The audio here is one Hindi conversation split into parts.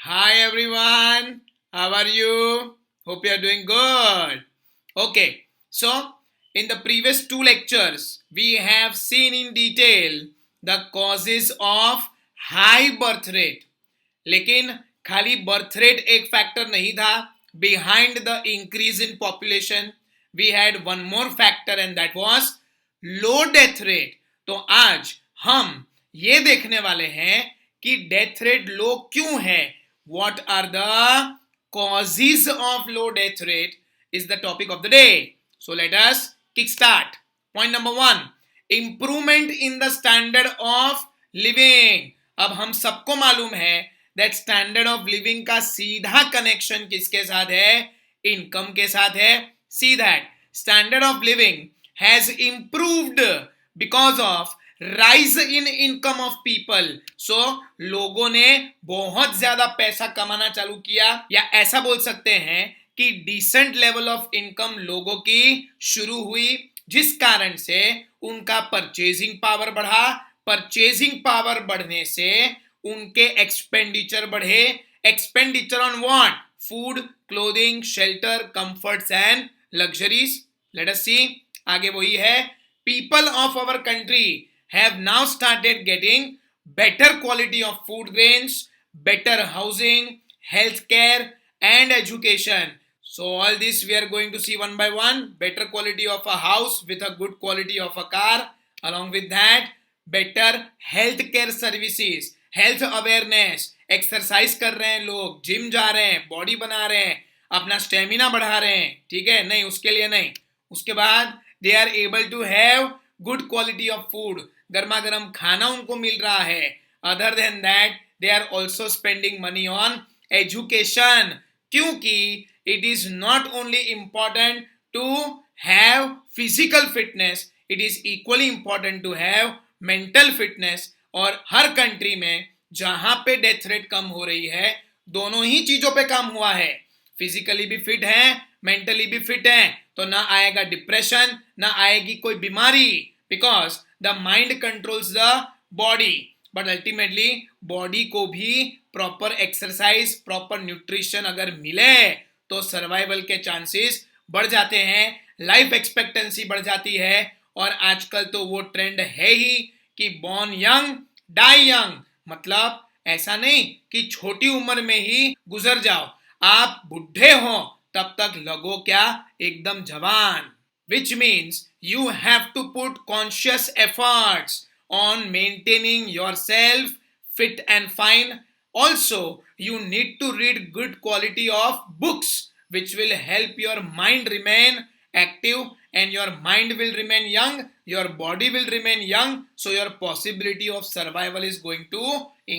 Hi everyone, how are you? Hope you are doing good. Okay, so in the previous two lectures, we have seen in detail the causes of high birth rate. लेकिन खाली बर्थ रेट एक फैक्टर नहीं था. Behind the increase in population we had one more factor and that was low death rate. तो आज हम ये देखने वाले हैं कि डेथ रेट लो क्यों है. What are the causes of low death rate is the topic of the day. So let us kickstart. Point number 1, improvement in the standard of living. अब हम सबको मालूम है दैट स्टैंडर्ड ऑफ लिविंग का सीधा कनेक्शन किसके साथ है? इनकम के साथ है. See that standard of living has improved because of rise in income of people. So लोगों ने बहुत ज्यादा पैसा कमाना चालू किया, या ऐसा बोल सकते हैं कि डिसेंट लेवल ऑफ इनकम लोगों की शुरू हुई, जिस कारण से उनका परचेजिंग पावर बढ़ा. परचेजिंग पावर बढ़ने से उनके एक्सपेंडिचर बढ़े. Expenditure on what? Food, clothing, shelter, comforts and luxuries. Let us see. आगे वही है. People of our country have now started getting better quality of food grains, better housing, healthcare and education. So all this we are going to see one by one. Better quality of a house with a good quality of a car. Along with that, better healthcare services, health awareness. Exercise कर रहे हैं लोग, जिम जा रहे हैं, बॉडी बना रहे हैं, अपना स्टेमिना बढ़ा रहे हैं. ठीक है, नहीं उसके लिए नहीं. उसके बाद they are able to have good quality of food. गर्मा गर्म खाना उनको मिल रहा है. Other than that they are also spending money on education, क्योंकि it is not only important to have physical fitness, it is equally important to have mental fitness. और हर कंट्री में जहां पे डेथ रेट कम हो रही है, दोनों ही चीजों पे काम हुआ है. फिजिकली भी फिट है, मेंटली भी फिट है, तो ना आएगा डिप्रेशन, ना आएगी कोई बीमारी, because the mind controls the body. But ultimately body को भी प्रॉपर एक्सरसाइज, प्रॉपर न्यूट्रिशन अगर मिले तो सर्वाइवल के चांसेस बढ़ जाते हैं, लाइफ एक्सपेक्टेंसी बढ़ जाती है. और आजकल तो वो ट्रेंड है ही कि बॉर्न यंग डाई यंग. मतलब ऐसा नहीं कि छोटी उम्र में ही गुजर जाओ, आप बुढ़े हो तब तक लगो क्या? एकदम जवान. Which means you have to put conscious efforts on maintaining yourself fit and fine. Also, you need to read good quality of books which will help your mind remain active, and your mind will remain young, your body will remain young, so your possibility of survival is going to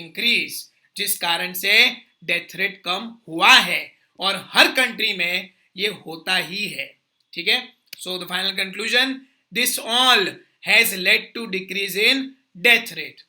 increase. जिस कारण से डेथ रेट कम हुआ है और हर कंट्री में ये होता ही है. ठीक है. So the final conclusion, this all has led to decrease in death rate.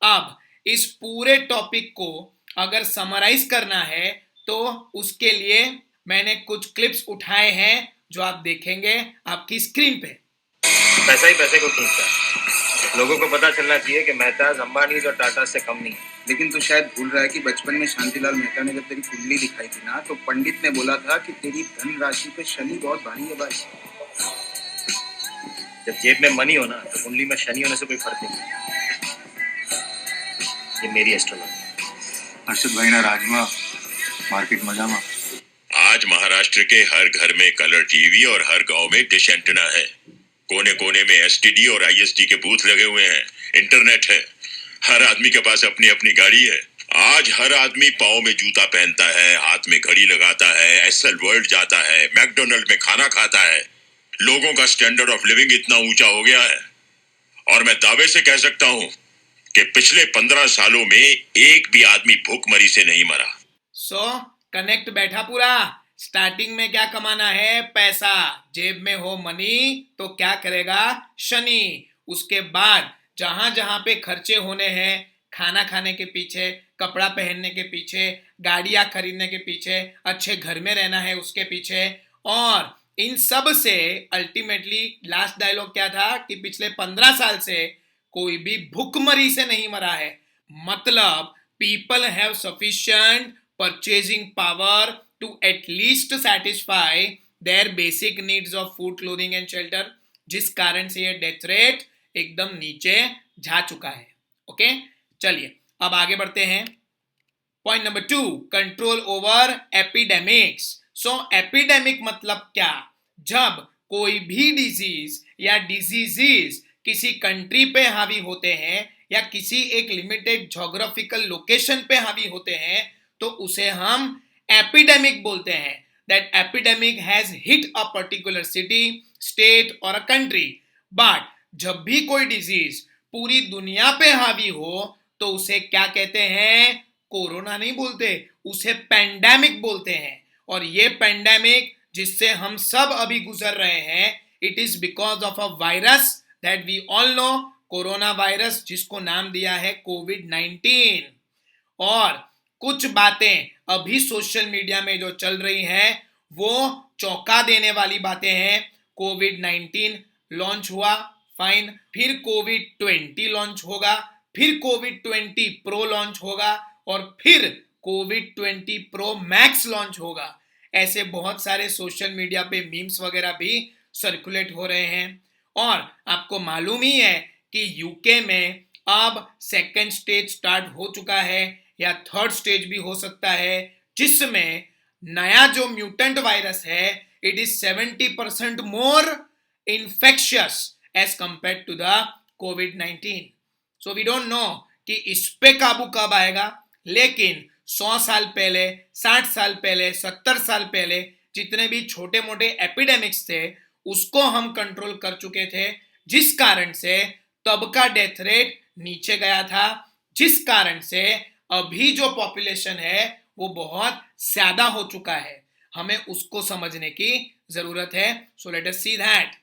अब इस पूरे टॉपिक को अगर समराइज करना है तो उसके लिए मैंने कुछ क्लिप्स उठाए हैं जो आप देखेंगे आपकी स्क्रीन पे. पैसा ही पैसे को खींचता है. लोगों को पता चलना चाहिए कि मेहताज अंबानी और टाटा से कम नहीं. लेकिन तू शायद भूल रहा है कि बचपन में शांतिलाल मेहता ने जब तेरी कुंडली दिखाई थी ना, तो पंडित ने बोला था कि तेरी धन राशि पे शनि बहुत भारी है भाई. जब जेब में मनी हो ना, तो कुंडली में शनि होने से कोई फर्क नहीं. ये मेरी एस्ट्रोलॉजी. अर्षद भाई ना राजमा मार्केट मजामा. आज महाराष्ट्र के हर घर में कलर टीवी और हर गांव में डिश एंटेना है. कोने कोने में एसटीडी और आईएसटी के बूथ लगे हुए हैं. इंटरनेट है. हर आदमी के पास अपनी अपनी गाड़ी है. आज हर आदमी पाँव में जूता पहनता है, हाथ में घड़ी लगाता है, एसएल वर्ल्ड जाता है, मैकडोनल्ड में खाना खाता है. लोगों का स्टैंडर्ड ऑफ लिविंग इतना ऊंचा हो गया है, और मैं दावे से कह सकता हूं कि पिछले 15 सालों में एक भी आदमी भूखमरी से नहीं मरा. सो कनेक्ट बैठा पूरा. स्टार्टिंग में क्या कमाना है? पैसा. जेब में हो मनी तो क्या करेगा? शनि. उसके बाद जहां जहां पे खर्चे होने हैं, खाना खाने के पीछे, कपड़ा पहनने के पीछे, गाड़ियां खरीदने के पीछे, अच्छे घर में रहना है उसके पीछे, और इन सब से अल्टीमेटली लास्ट डायलॉग क्या था कि पिछले 15 साल से कोई भी भूखमरी से नहीं मरा है. मतलब people have sufficient purchasing power to at least satisfy their basic needs of food, clothing and shelter, जिस कारण से ये डेथ रेट एकदम नीचे जा चुका है। ओके, चलिए अब आगे बढ़ते हैं। Point number 2, control over epidemics. So epidemic मतलब क्या? जब कोई भी डिजीज या डिजीजेस किसी कंट्री पे हावी होते हैं या किसी एक लिमिटेड ज्योग्राफिकल लोकेशन पे हावी होते हैं तो उसे हम एपिडेमिक बोलते हैं। That epidemic has hit a particular city, state और अ कंट्री। बट जब भी कोई डिजीज पूरी दुनिया पे हावी हो तो उसे क्या कहते हैं? कोरोना नहीं बोलते, उसे पेंडेमिक बोलते हैं। और ये पेंडेमिक जिससे हम सब अभी गुजर रहे हैं, it is because of a virus that we all know, corona virus, जिसको नाम दिया है कोविड-19। और कुछ बातें अभी सोशल मीडिया में जो चल रही है वो चौंका देने वाली बातें हैं। कोविड-19 लॉन्च हुआ, फाइन, फिर कोविड-20 लॉन्च होगा, फिर कोविड-20 प्रो लॉन्च होगा और फिर कोविड-20 प्रो मैक्स लॉन्च होगा। ऐसे बहुत सारे सोशल मीडिया पे मीम्स वगैरह भी सर्कुलेट हो रहे हैं। और आपको मालूम ही है कि यूके में अब सेकेंड स्टेज स्टार्ट हो चुका है या थर्ड स्टेज भी हो सकता है, जिसमें नया जो म्यूटेंट वायरस है it is 70% more infectious as compared to the COVID-19. So we don't know कि इस पे काबू कब आएगा, लेकिन 100 साल पहले, 60 साल पहले, 70 साल पहले जितने भी छोटे मोटे एपिडेमिक्स थे उसको हम कंट्रोल कर चुके थे, जिस कारण से तब का डेथ रेट नीचे गया था, जिस कारण से अभी जो पॉपुलेशन है वो बहुत ज्यादा हो चुका है। हमें उसको समझने की जरूरत है। So let us see that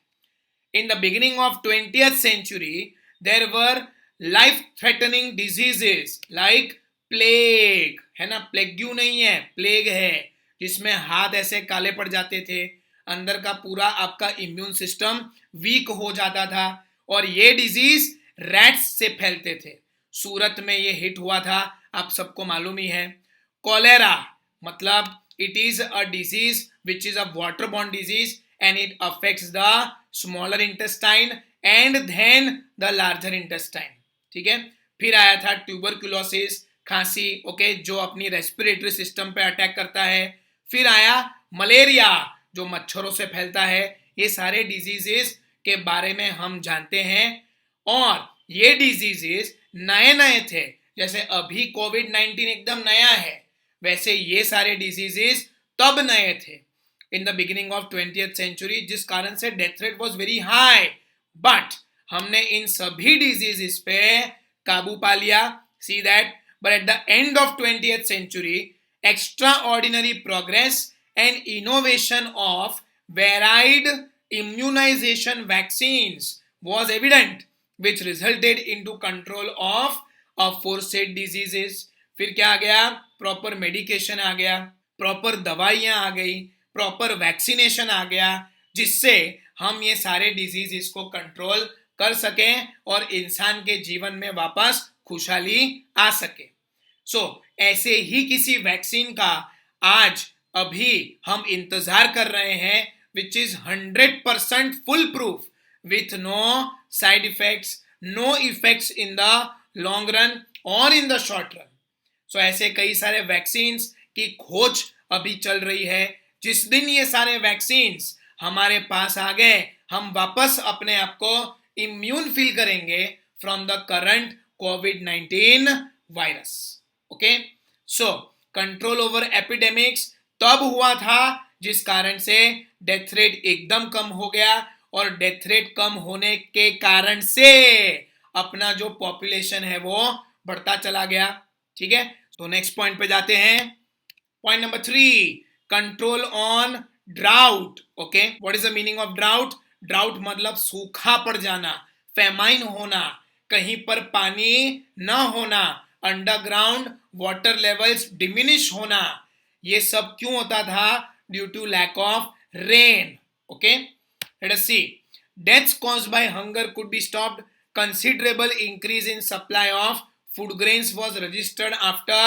in the beginning of 20th century there were life threatening diseases like plague, है ना, प्लेग्यू नहीं है, प्लेग है, जिसमें हाथ ऐसे काले पड़ जाते थे, अंदर का पूरा आपका इम्यून सिस्टम वीक हो जाता था और ये डिजीज रैट्स से फैलते थे। सूरत में ये हिट हुआ था, आप सबको मालूम ही है। कॉलेरा मतलब it is a disease which is a water borne disease and it affects the smaller intestine and then the larger intestine। ठीक है, फिर आया था ट्यूबरकुलोसिस, खांसी, ओके, जो अपनी रेस्पिरेटरी सिस्टम पे अटैक करता है। फिर आया मलेरिया जो मच्छरों से फैलता है। ये सारे डिजीजेस के बारे में हम जानते हैं और ये डिजीजेस नए नए थे। जैसे अभी कोविड-19 एकदम नया है, वैसे ये सारे डिजीजेस तब नए थे in the beginning of 20th century, जिस कारण से death rate was very high, but हमने इन सभी डिजीजेस पे काबू पा लिया। see that, but at the end of 20th century extraordinary progress and innovation of varied immunization vaccines was evident which resulted into control of aforesaid diseases। फिर क्या आ गया? प्रॉपर मेडिकेशन आ गया, प्रॉपर दवाइयां आ गई, प्रॉपर वैक्सीनेशन आ गया, जिससे हम ये सारे डिजीज को कंट्रोल कर सकें और इंसान के जीवन में वापस खुशहाली आ सके। सो ऐसे ही किसी वैक्सीन का आज अभी हम इंतजार कर रहे हैं, which is 100% foolproof with no side effects, no effects in the long run और in the short run. So ऐसे कई सारे वैक्सीन्स की खोज अभी चल रही है। जिस दिन ये सारे वैक्सीन्स हमारे पास आ गए, हम वापस अपने आप को इम्यून फील करेंगे from the current covid virus. Okay, so control over epidemics तब हुआ था जिस कारण से डेथ रेट एकदम कम हो गया और डेथ रेट कम होने के कारण से अपना जो पॉपुलेशन है वो बढ़ता चला गया। ठीक है, तो नेक्स्ट पॉइंट पे जाते हैं। Point number 3, control on drought. Okay, what is the meaning of drought? Drought मतलब सूखा पड़ जाना, फेमाइन होना, कहीं पर पानी न होना, अंडरग्राउंड वाटर लेवल्स डिमिनिश होना। ये सब क्यों होता था? Due to lack of rain. Okay, let us see. Deaths caused by hunger could be stopped. Considerable increase in supply of food grains was registered after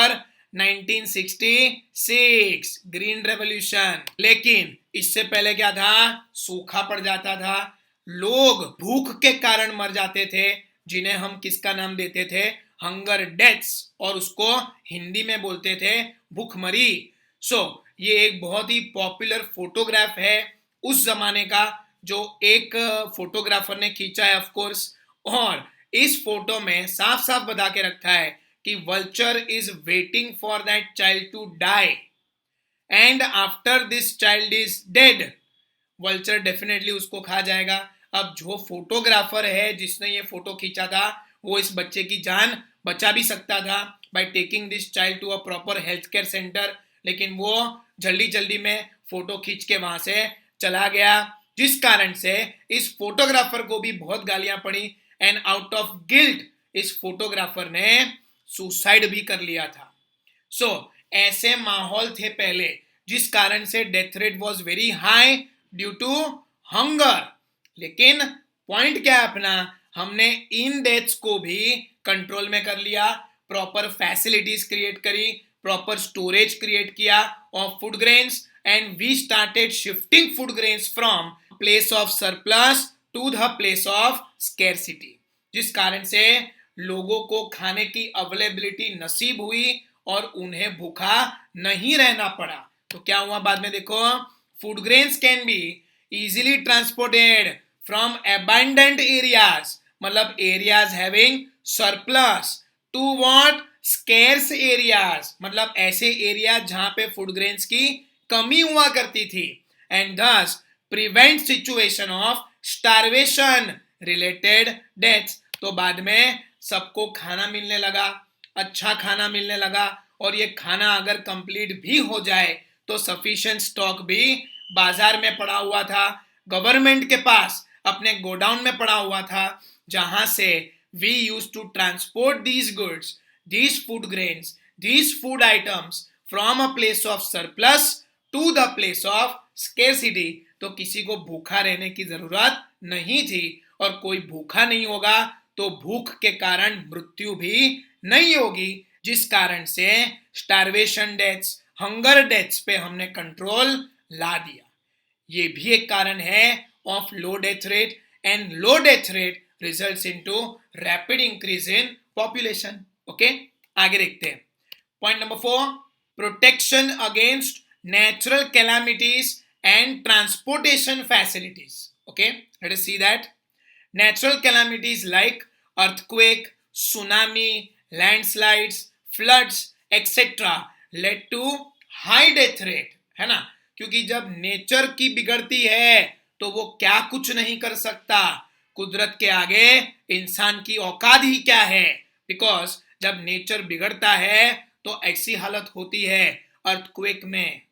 1966 green revolution. लेकिन इससे पहले क्या था? सूखा पड़ जाता था, लोग भूख के कारण मर जाते थे, जिन्हें हम किसका नाम देते थे? हंगर डेथ्स, और उसको हिंदी में बोलते थे भूखमरी। ये एक बहुत ही पॉपुलर फोटोग्राफ है उस जमाने का, जो एक फोटोग्राफर ने खींचा है ऑफ कोर्स। और इस फोटो में साफ साफ बता के रखा है कि vulture is waiting for that child to die, and after this child is dead vulture definitely उसको खा जाएगा। अब जो फोटोग्राफर है जिसने ये फोटो खींचा था, वो इस बच्चे की जान बचा भी सकता था by taking this child to a proper health care centre, लेकिन वो जल्दी जल्दी में फोटो खींच के वहां से चला गया, जिस कारण से इस फोटोग्राफर को भी बहुत गालियां पड़ी, एंड आउट ऑफ गिल्ट इस फोटोग्राफर ने सुसाइड भी कर लिया था। ऐसे माहौल थे पहले, जिस कारण से death rate was very high due to hunger. लेकिन पॉइंट क्या है अपना? हमने इन डेथ्स को भी कंट्रोल में कर लिया, प्रॉपर फैसिलिटीज क्रिएट करी, प्रॉपर स्टोरेज क्रिएट किया of food grains, and we started shifting food grains from place of surplus to the place of scarcity, जिस कारण से लोगों को खाने की अवेलेबिलिटी नसीब हुई और उन्हें भूखा नहीं रहना पड़ा। तो क्या हुआ बाद में? देखो, food grains can be easily transported from abundant areas, मतलब areas having surplus, to what? Scarce areas, मतलब ऐसे एरिया जहां पे फूड ग्रेन्स की कमी हुआ करती थी, and thus prevent situation of starvation related deaths. तो बाद में सबको खाना मिलने लगा, अच्छा खाना मिलने लगा, और ये खाना अगर कंप्लीट भी हो जाए तो सफिशिएंट स्टॉक भी बाजार में पड़ा हुआ था, गवर्नमेंट के पास अपने गोडाउन में पड़ा हुआ था, जहां से we use to transport these goods, these food grains, these food items from a place of surplus to the place of scarcity। तो किसी को भूखा रहने की जरूरत नहीं थी, और कोई भूखा नहीं होगा तो भूख के कारण मृत्यु भी नहीं होगी, जिस कारण से स्टारवेशन डेथ्स, हंगर डेथ्स पे हमने कंट्रोल ला दिया। ये भी एक कारण है of low death rate, and low death rate results into rapid increase in population. Okay, आगे देखते हैं। Point number 4, protection against natural calamities and transportation facilities. Okay, let us see that. Natural calamities like earthquake, tsunami, landslides, floods etcetera led to high death rate, है ना? क्योंकि जब नेचर की बिगड़ती है तो वो क्या कुछ नहीं कर सकता, कुदरत के आगे इंसान की औकात ही क्या है। बिकॉज जब नेचर बिगड़ता है तो ऐसी हालत होती है अर्थक्वेक में,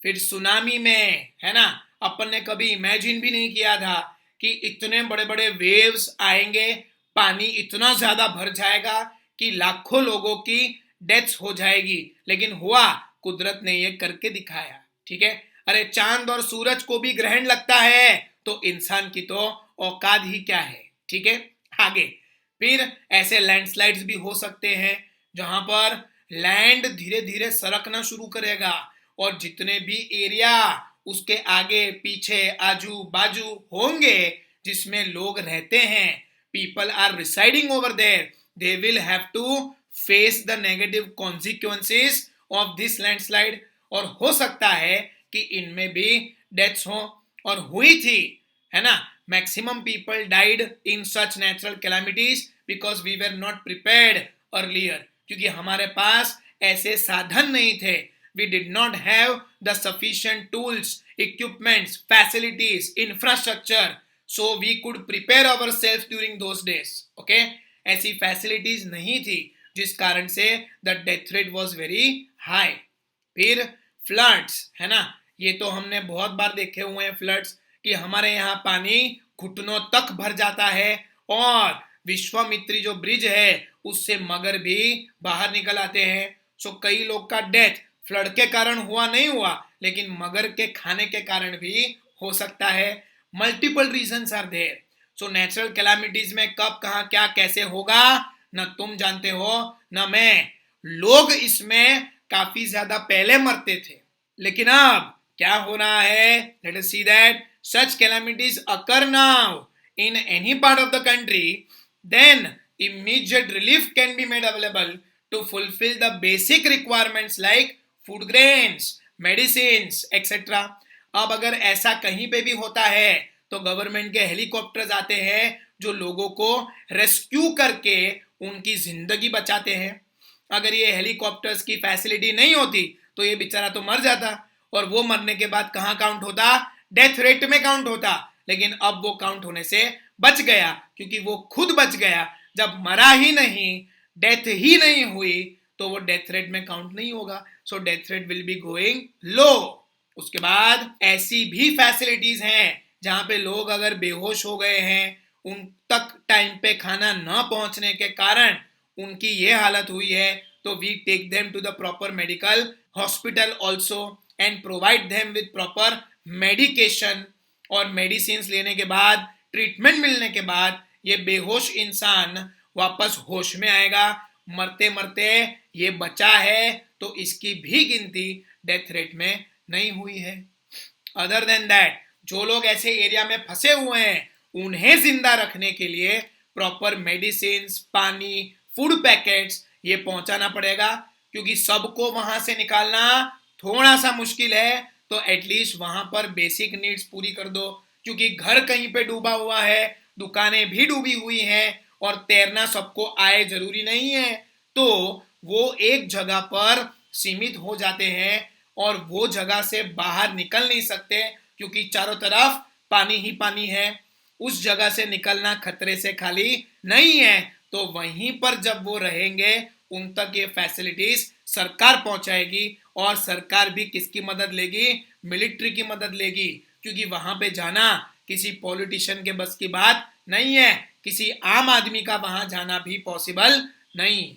फिर सुनामी में, है ना? अपन ने कभी इमेजिन भी नहीं किया था कि इतने बड़े बड़े वेव्स आएंगे, पानी इतना ज्यादा भर जाएगा कि लाखों लोगों की डेथ्स हो जाएगी, लेकिन हुआ, कुदरत ने ये करके दिखाया। ठीक है, अरे चांद और सूरज को भी ग्रहण लगता है, तो इंसान की तो औकात ही क्या है। ठीक है, आगे फिर ऐसे लैंडस्लाइड्स भी हो सकते हैं जहां पर लैंड धीरे धीरे सरकना शुरू करेगा, और जितने भी एरिया उसके आगे पीछे आजू बाजू होंगे जिसमें लोग रहते हैं, people are residing over there, they will have to face the negative consequences of this landslide. और हो सकता है कि इनमें भी डेथ्स हो, और हुई थी, है ना? Maximum people died in such natural calamities because we were not prepared earlier, क्योंकि हमारे पास ऐसे साधन नहीं थे। We did not have the sufficient tools, equipments, facilities, infrastructure, so we could prepare ourselves during those days. Okay? ऐसी facilities नहीं थी, जिस कारण से the death rate was very high। फिर floods, है ना? ये तो हमने बहुत बार देखे हुए हैं फ्लड्स, कि हमारे यहाँ पानी घुटनों तक भर जाता है, और विश्वामित्री जो ब्रिज है उससे मगर भी बाहर निकल आते हैं। सो कई लोग का डेथ फ्लड के कारण हुआ नहीं हुआ, लेकिन मगर के खाने के कारण भी हो सकता है। Multiple reasons are there. So natural calamities में कब, कहां, क्या, कैसे होगा, न तुम जानते हो न मैं। लोग इसमें काफी ज्यादा पहले मरते थे, लेकिन अब क्या हो रहा है? Let us see that such calamities occur now in any part of the country, then immediate relief can be made available to fulfill the basic requirements like food grains, medicines, etc. अब अगर ऐसा कहीं पे भी होता है तो गवर्नमेंट के हेलीकॉप्टर्स आते हैं जो लोगों को रेस्क्यू करके उनकी जिंदगी बचाते हैं। अगर ये हेलीकॉप्टर्स की फैसिलिटी नहीं होती तो ये बेचारा तो मर जाता, और वो मरने के बाद कहां काउंट होता? डेथ रेट में काउंट होता। लेकिन अब वो काउंट होने से बच गया क्योंकि वो खुद बच गया। जब मरा ही नहीं, डेथ ही नहीं हुई, तो वो डेथ रेट में काउंट नहीं होगा। So death rate will be going low. उसके बाद ऐसी भी फैसिलिटीज हैं जहां पे लोग अगर बेहोश हो गए हैं, उन तक टाइम पे खाना न पहुंचने के कारण उनकी ये हालत हुई है, तो we take them to the proper medical hospital also and provide them with proper medication. और मेडिसिन लेने के बाद, ट्रीटमेंट मिलने के बाद ये बेहोश इंसान वापस होश में आएगा। मरते मरते ये बचा है तो इसकी भी गिनती डेथ रेट में नहीं हुई है। अदर देन दैट, जो लोग ऐसे एरिया में फंसे हुए हैं उन्हें जिंदा रखने के लिए प्रॉपर मेडिसिन, पानी, फूड पैकेट्स ये पहुंचाना पड़ेगा, क्योंकि सबको वहां से निकालना थोड़ा सा मुश्किल है। तो एटलीस्ट वहां पर बेसिक नीड्स पूरी कर दो, क्योंकि घर कहीं पे डूबा हुआ है, दुकानें भी डूबी हुई हैं, और तैरना सबको आए जरूरी नहीं है। तो वो एक जगह पर सीमित हो जाते हैं और वो जगह से बाहर निकल नहीं सकते, क्योंकि चारों तरफ पानी ही पानी है। उस जगह से निकलना खतरे से खाली नहीं है। तो वहीं पर जब वो रहेंगे, उन तक ये फैसिलिटीज सरकार पहुंचाएगी, और सरकार भी किसकी मदद लेगी? मिलिट्री की मदद लेगी, क्योंकि वहां पे जाना किसी पॉलिटिशियन के बस की बात नहीं है, किसी आम आदमी का वहां जाना भी पॉसिबल नहीं।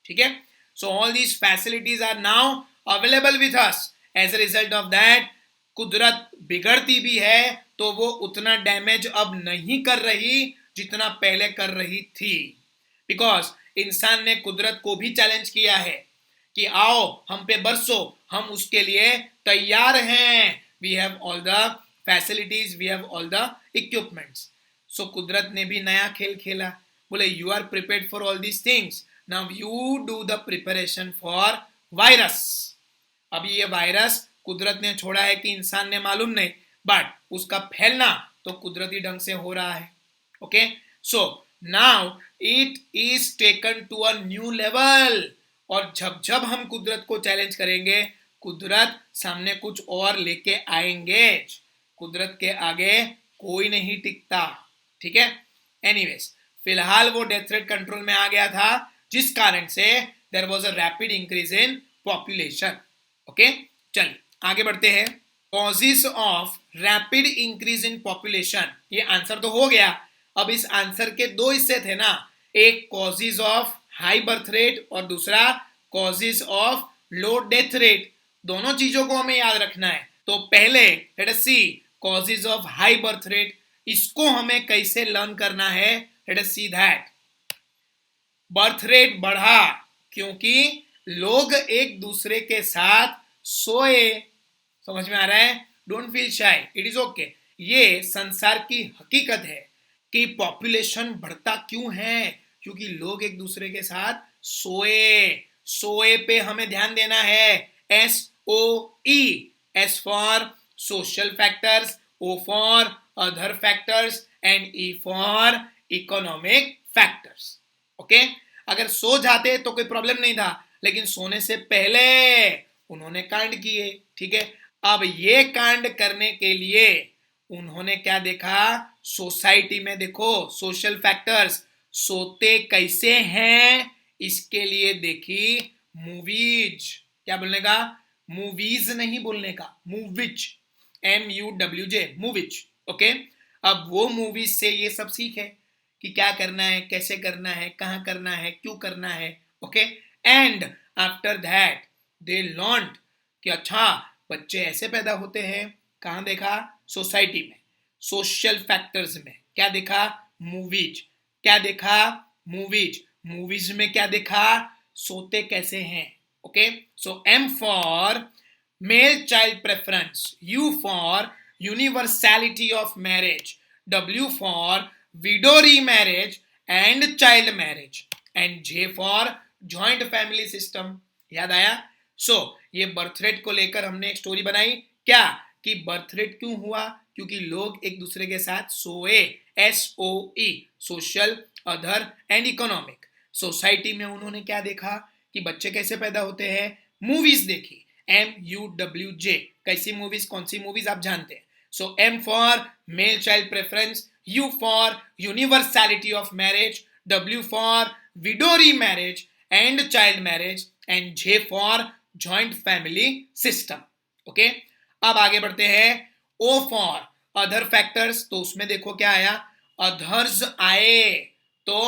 ठीक है? So all these facilities are now available with us. As a result of that, कुदरत बिगड़ती भी है तो वो उतना डैमेज अब नहीं कर रही जितना पहले कर रही थी, बिकॉज इंसान ने कुदरत को भी चैलेंज किया है कि आओ हम पे बरसो, हम उसके लिए तैयार हैं। We have all the facilities, we have all the equipments. So कुदरत ने भी नया खेल खेला, बोले you are prepared for all these things, now you do the preparation for virus. अब ये वायरस कुदरत ने छोड़ा है कि इंसान ने, मालूम नहीं, बट उसका फैलना तो कुदरती ढंग से हो रहा है। Okay, so now it is taken to a new level. और जब जब हम कुदरत को चैलेंज करेंगे, कुदरत सामने कुछ और लेके आएंगे। कुदरत के आगे कोई नहीं टिकता। ठीक है? एनीवेज, फिलहाल वो डेथ रेट कंट्रोल में आ गया था, जिस कारण से there was a rapid increase in population. Okay, चलिए आगे बढ़ते हैं। Causes of rapid increase in population, ये आंसर तो हो गया। अब इस आंसर के दो हिस्से थे ना, एक causes of high birth rate और दूसरा causes of low death rate. दोनों चीजों को हमें याद रखना है। तो पहले let us see causes of high birth rate, इसको हमें कैसे लर्न करना है। Let us see that birth rate बढ़ा क्योंकि लोग एक दूसरे के साथ सोए। समझ में आ रहा है? Don't feel shy, it is okay. ये संसार की हकीकत है कि पॉपुलेशन बढ़ता क्यों है, क्योंकि लोग एक दूसरे के साथ सोए। सोए पे हमें ध्यान देना है। SOE, S for social factors, O for other factors and E for economic factors. Okay, अगर सो जाते तो कोई प्रॉब्लम नहीं था, लेकिन सोने से पहले उन्होंने कांड किए। ठीक है? अब ये कांड करने के लिए उन्होंने क्या देखा? सोसाइटी में देखो सोशल फैक्टर्स, सोते कैसे हैं, इसके लिए देखी मूवीज। क्या बोलने का? मूवीज नहीं बोलने का, मूवीज, MUWJ, मूवीज। ओके, अब वो मूवीज से ये सब सीखे कि क्या करना है, कैसे करना है, कहाँ करना है, क्यों करना है। Okay, and after that they learned कि अच्छा बच्चे ऐसे पैदा होते हैं। कहाँ देखा? सोसाइटी में, सोशल फैक्टर्स में। क्या देखा? मूवीज। क्या देखा? मूवीज। मूवीज में क्या देखा? सोते कैसे हैं। Okay, so M for male child preference, U for universality of marriage, W for widow remarriage and child marriage, and J for joint family system. याद आया? So ये बर्थ रेट को लेकर हमने एक स्टोरी बनाई क्या कि बर्थ रेट क्यों हुआ, क्योंकि लोग एक दूसरे के साथ सोए, SOE, social, other and economic. Society में उन्होंने क्या देखा कि बच्चे कैसे पैदा होते हैं, मूवीज देखी, MUWJ, कैसी मूवीज, कौन सी मूवीज आप जानते हैं। सो M for male child preference, U for universality of marriage, W for window remarriage and child marriage, and J for joint family system. Okay, अब आगे बढ़ते हैं। O फॉर अदर फैक्टर्स, तो उसमें देखो क्या आया, अदर्स आए तो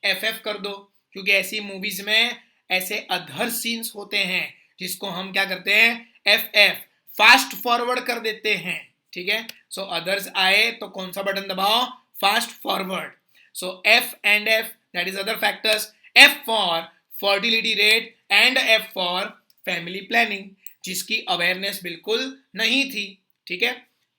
FF कर दो, क्योंकि ऐसी मूवीज में ऐसे अदर सीन्स होते हैं जिसको हम क्या करते हैं, FF, फास्ट फॉरवर्ड कर देते हैं। ठीक है, सो अदर्स आए तो कौन सा बटन दबाओ, fast forward. So F and F, that is other factors. F for fertility rate and F for family planning, जिसकी अवेयरनेस बिल्कुल नहीं थी। ठीक है,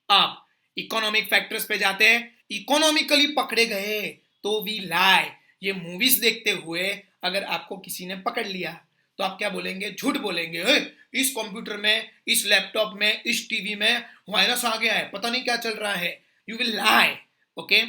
अब इकोनॉमिक फैक्टर्स पे जाते हैं। इकोनॉमिकली पकड़े गए तो वी लाई, ये मूवीज देखते हुए अगर आपको किसी ने पकड़ लिया तो आप क्या बोलेंगे, झूठ बोलेंगे, इस कंप्यूटर में, इस लैपटॉप में, इस टीवी में वायरस आ गया है, पता नहीं क्या चल रहा है, you will lie. Okay,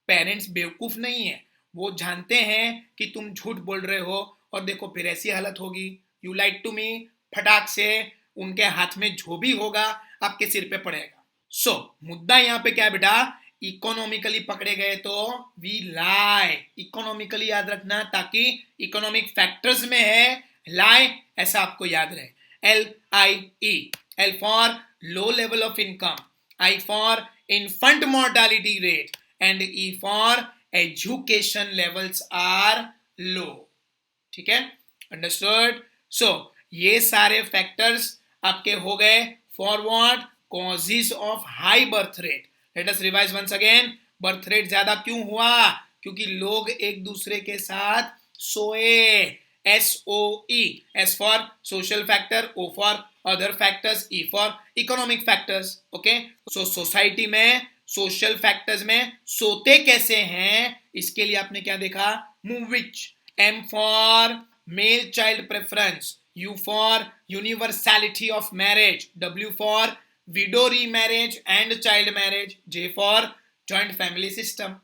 parents बेवकूफ नहीं है, वो जानते हैं कि तुम झूठ बोल रहे हो, और देखो फिर ऐसी हालत होगी, यू लाइक टू मी, फटाक से उनके हाथ में जो भी होगा आपके सिर पे पड़ेगा। सो मुद्दा यहाँ पे क्या है बेटा, इकोनॉमिकली पकड़े गए तो वी लाई। इकोनॉमिकली याद रखना, ताकि इकोनॉमिक फैक्टर्स में है लाई, ऐसा आपको याद रहे। LIE, L for low level of income, I for infant mortality rate and E for education levels are low. ठीक है, अंडरस्टूड। सो ये सारे फैक्टर्स आपके हो गए for what, causes of high birth rate. Let us revise once again. Birth rate ज्यादा क्यों हुआ, क्योंकि लोग एक दूसरे के साथ सोए, SOE, S for social factor, O for other factors, E for economic factors. Okay, so society में सोशल फैक्टर्स में सोते कैसे हैं, इसके लिए आपने क्या देखा, मूविच। M for male child preference, U for universality of marriage, W for window remarriage and child marriage, J for joint family system.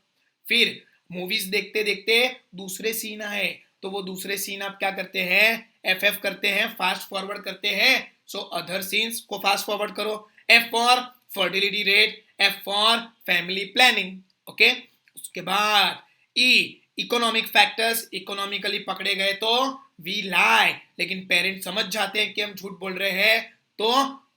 फिर मूवीज देखते देखते दूसरे सीन आए तो वो दूसरे सीन आप क्या करते हैं, FF करते हैं, फास्ट फॉरवर्ड करते हैं। सो अदर सीन्स को फास्ट फॉरवर्ड करो। F for fertility rate, F for family planning. Okay, उसके बाद E, इकोनॉमिक फैक्टर्स, इकोनॉमिकली पकड़े गए तो वी लाई, लेकिन पेरेंट्स समझ जाते हैं कि हम झूठ बोल रहे हैं, तो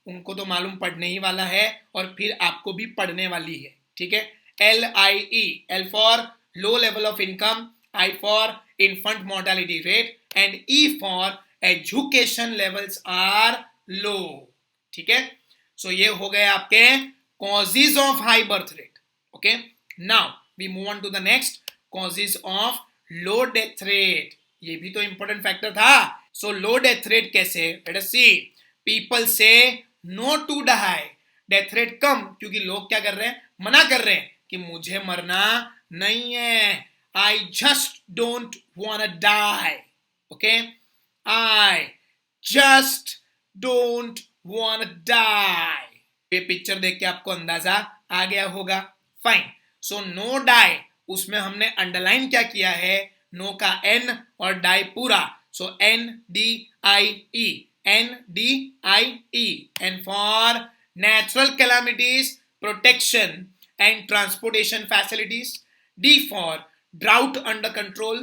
उनको तो मालूम पड़ने ही वाला है, और फिर आपको भी पढ़ने वाली है। ठीक है, LIE, L for low level of income, I for infant mortality rate and E for education levels are low. ठीक है, सो ये हो गए आपके causes of high birth rate. Okay, now we move on to the next, causes of low death rate. ये भी तो इंपॉर्टेंट फैक्टर था। सो लो डेथ रेट कैसे, let us see. People say no to die, death rate कम, क्योंकि लोग क्या कर रहे हैं, मना कर रहे हैं कि मुझे मरना नहीं है, I just don't wanna die. Okay, I just don't wanna die. ये पिक्चर देख के आपको अंदाजा आ गया होगा। फाइन, सो नो डाई, उसमें हमने अंडरलाइन क्या किया है, नो का N और डाई पूरा, सो NDIE, NDIE, N for natural calamities, protection and transportation facilities, D for drought under control,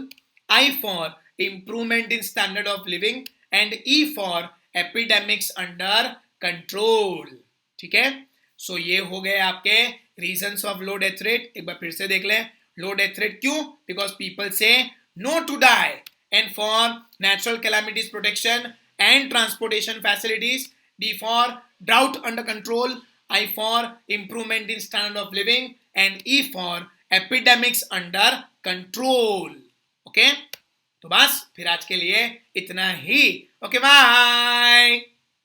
I for improvement in standard of living and E for epidemics under control. ठीक है, सो ये हो गए आपके reasons of low death rate. एक बार फिर से देख लें, लो डेथ रेट क्यों, because people say no to die, N for natural calamities protection and transportation facilities, D for drought under control, I for improvement in standard of living and E for epidemics under control. Okay, तो बस फिर आज के लिए इतना ही। Okay, bye.